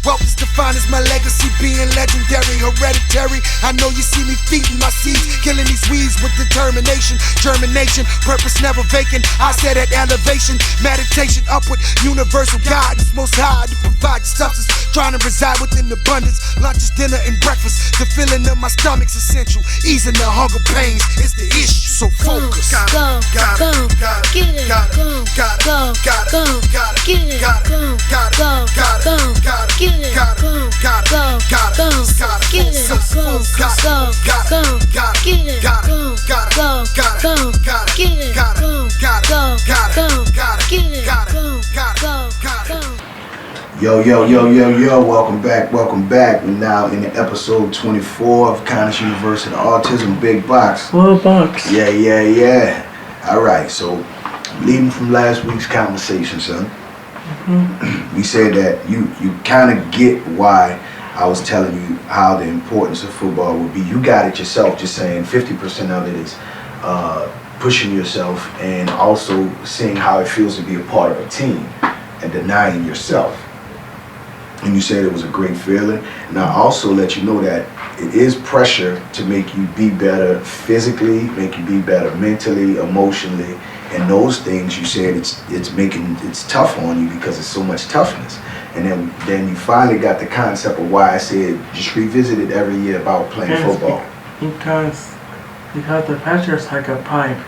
Wealth is defined as my legacy being legendary, hereditary. I know you see me feeding my seeds, killing these weeds with determination, germination, purpose never vacant. I said at elevation, meditation, upward, universal guidance, most high to provide the substance, trying to reside within abundance. Lunch is dinner and breakfast, the filling of my stomach's essential, easing the hunger pains is the issue. So focus. Go, go, get it, go, go, go, get it, go, go, go, get it, go, go, go, get it, go, go, get it, go, go, get it, go, go. Yo, welcome back. We're now in episode 24 of Connis University Autism, Big Boxx. Lil Boxx. Yeah. Alright, so leading from last week's conversation, son. We said that you kind of get why I was telling you how the importance of football would be. You got it yourself, just saying 50% of it is pushing yourself and also seeing how it feels to be a part of a team and denying yourself. And you said it was a great feeling. And I also let you know that it is pressure to make you be better physically, make you be better mentally, emotionally, and those things. You said it's tough on you because it's so much toughness. And then you finally got the concept of why I said just revisit it every year about playing football. Because the pressure is like a pipe,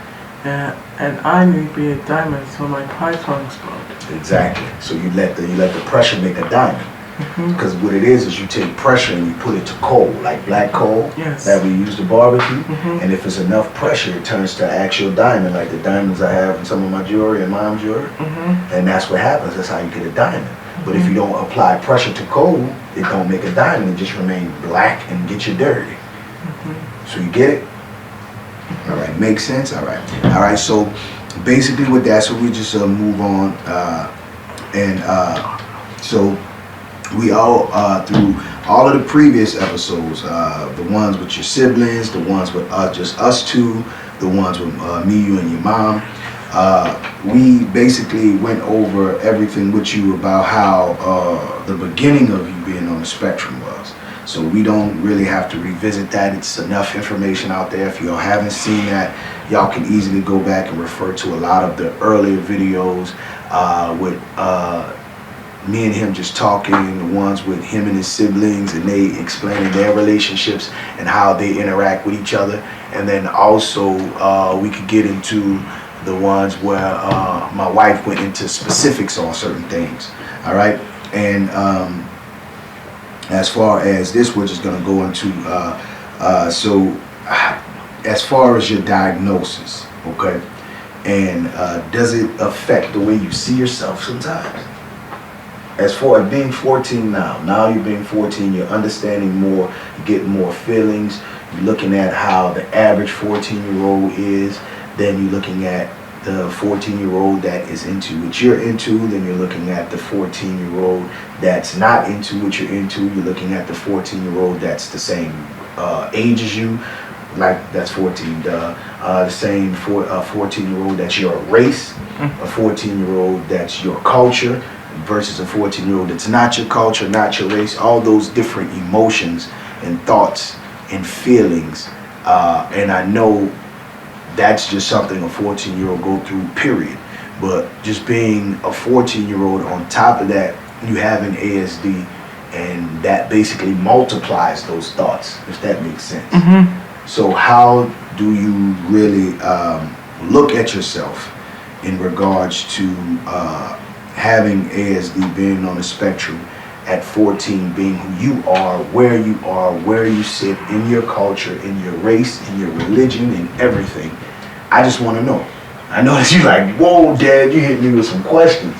and I need to be a diamond so my pipe won't explode. Exactly. So you let the pressure make a diamond. Because what it is you take pressure and you put it to coal, like black coal that we use to barbecue. And if it's enough pressure, it turns to actual diamond, like the diamonds I have in some of my jewelry and mom's jewelry. And that's what happens. That's how you get a diamond. But if you don't apply pressure to coal, it don't make a diamond. It just remain black and get you dirty. So you get it? All right, makes sense. All right. So basically with that, so we just move on, so we all through all of the previous episodes, the ones with your siblings, the ones with just us two, the ones with me, you, and your mom, we basically went over everything with you about how the beginning of you being on the spectrum was. So we don't really have to revisit that. It's enough information out there. If y'all haven't seen that, y'all can easily go back and refer to a lot of the earlier videos with me and him just talking, the ones with him and his siblings, and they explaining their relationships and how they interact with each other. And then also we could get into the ones where my wife went into specifics on certain things. All right. And as far as this, we're just going to go into so as far as your diagnosis, okay, and does it affect the way you see yourself sometimes? As far as being 14 now you're being 14, you're understanding more, you're getting more feelings, you're looking at how the average 14-year-old is, then you're looking at the 14-year-old that is into what you're into, then you're looking at the 14-year-old that's not into what you're into, you're looking at the 14-year-old that's the same age as you, like that's 14, the same 14-year-old that's your race, a 14-year-old that's your culture, versus a 14-year-old that's not your culture, not your race, all those different emotions and thoughts and feelings. And I know that's just something a 14-year-old go through, period. But just being a 14-year-old on top of that, you have an ASD, and that basically multiplies those thoughts, if that makes sense. So how do you really look at yourself in regards to having ASD, being on the spectrum at 14, being who you are, where you sit in your culture, in your race, in your religion, in everything? I just want to know. I know that you're like, whoa, Dad, you hit me with some questions.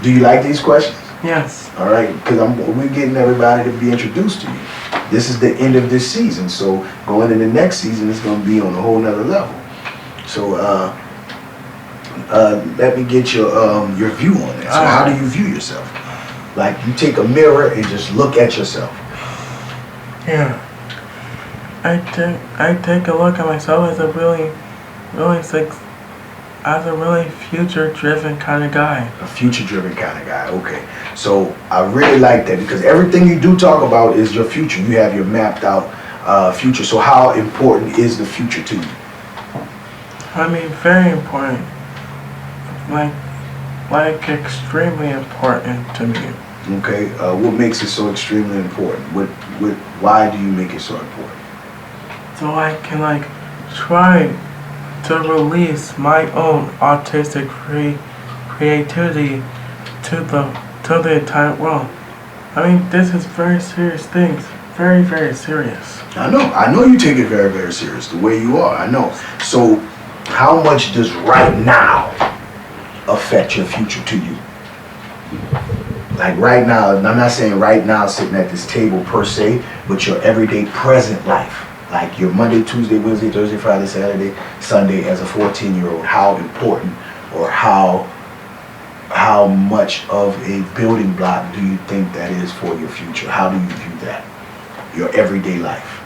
Do you like these questions? Yes. All right, because we're getting everybody to be introduced to you. This is the end of this season, so going into the next season is going to be on a whole nother level. So let me get your view on that. So how do you view yourself? Like, you take a mirror and just look at yourself. Yeah. I take a look at myself as a really sick. as a really future-driven kind of guy. A future-driven kind of guy. Okay. So I really like that because everything you do talk about is your future. You have your mapped out future. So how important is the future to you? I mean, very important. Like extremely important to me. Okay. What makes it so extremely important? Why do you make it so important? So I can try to release my own autistic creativity to the entire world. I mean, this is very serious things. Very, very serious. I know you take it very, very serious, the way you are, I know. So how much does right now affect your future to you? Like right now, and I'm not saying right now sitting at this table per se, but your everyday present life. Like your Monday, Tuesday, Wednesday, Thursday, Friday, Saturday, Sunday as a 14-year-old, how important or how much of a building block do you think that is for your future? How do you view that? Your everyday life.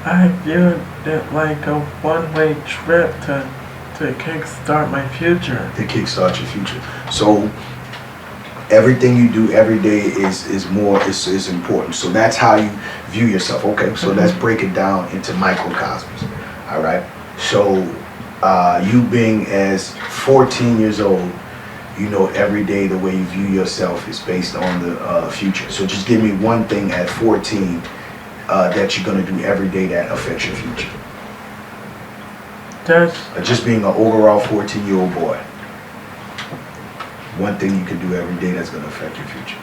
I view it like a one-way trip to kickstart my future. To kickstart your future. So everything you do every day is important. So that's how you view yourself. Okay, so let's break it down into microcosms. All right. So you being as 14 years old, you know every day the way you view yourself is based on the future. So just give me one thing at 14 that you're gonna do every day that affects your future. Just being an overall 14-year-old boy. One thing you can do every day that's gonna affect your future.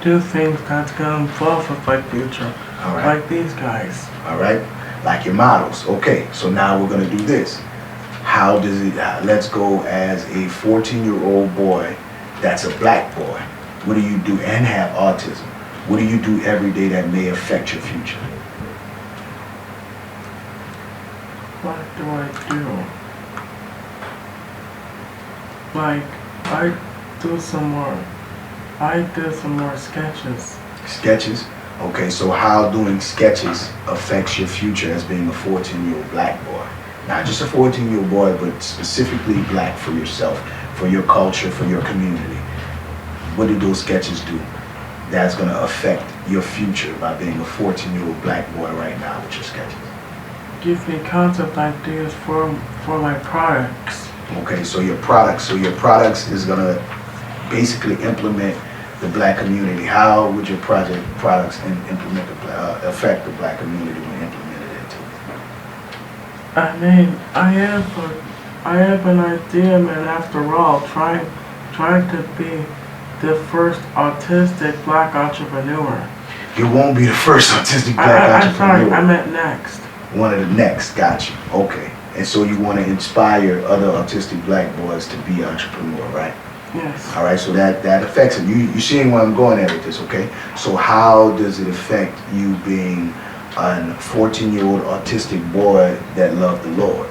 Do things that's gonna involve with my future. All right. Like these guys. All right. Like your models. Okay. So now we're gonna do this. How does it? Let's go as a 14-year-old boy. That's a black boy. What do you do and have autism? What do you do every day that may affect your future? What do I do? Like, I did some more sketches. Sketches? Okay, so how doing sketches affects your future as being a 14-year-old black boy? Not just a 14-year-old boy, but specifically black for yourself, for your culture, for your community. What do those sketches do that's going to affect your future by being a 14-year-old black boy right now with your sketches? Give me concept ideas for my products. Okay, so your products is gonna basically implement the black community. How would your products affect the black community when implemented into it? I mean, I have an idea, man. After all, trying to be the first autistic black entrepreneur. You won't be the first autistic black entrepreneur. I'm sorry, I meant next. One of the next, got you. Okay. And so you want to inspire other autistic black boys to be entrepreneur, right? Yes. All right, so that affects it. You seeing where I'm going at with this, okay? So how does it affect you being a 14-year-old autistic boy that loved the Lord?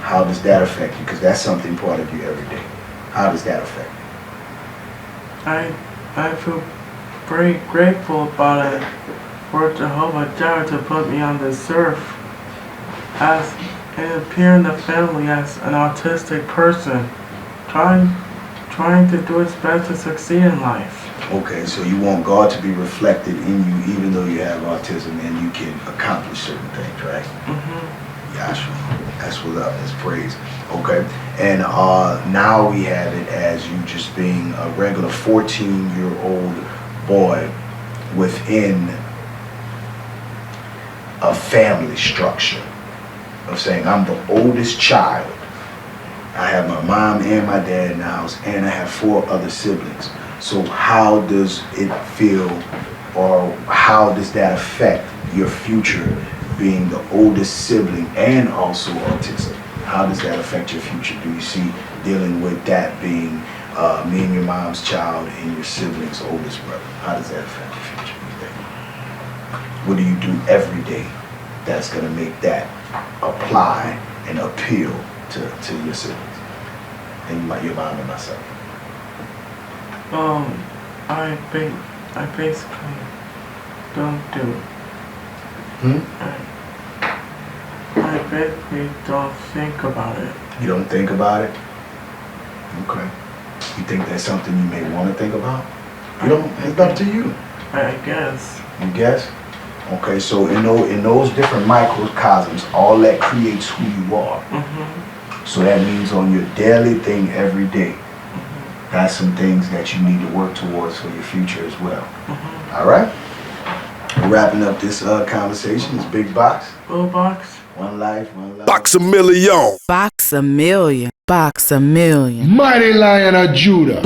How does that affect you? Because that's something part of you every day. How does that affect you? I feel very grateful about it for Jehovah Jireh to put me on this earth and appear in the family as an autistic person, trying to do its best to succeed in life. Okay, so you want God to be reflected in you even though you have autism and you can accomplish certain things, right? Mm-hmm. Yahshua. That's what's up. That's praise. Okay. And now we have it as you just being a regular 14-year-old boy within a family structure of saying, I'm the oldest child. I have my mom and my dad in the house, and I have 4 other siblings. So how does it feel, or how does that affect your future being the oldest sibling and also autistic? How does that affect your future? Do you see dealing with that being me and your mom's child and your sibling's oldest brother? How does that affect your future, you think? What do you do every day that's going to make that apply and appeal to your siblings and your mom and myself? I basically don't do. I basically don't think about it. You don't think about it? Okay. You think that's something you may want to think about? You don't, it's up to you. I guess. You guess? Okay, so in those different microcosms, all that creates who you are. So that means on your daily thing every day, that's some things that you need to work towards for your future as well. All right? We're wrapping up this conversation. It's Big Boxx. Lil Boxx. One life, one life. Boxx-A-Million. Boxx-A-Million. Boxx-A-Million. Mighty Lion of Judah.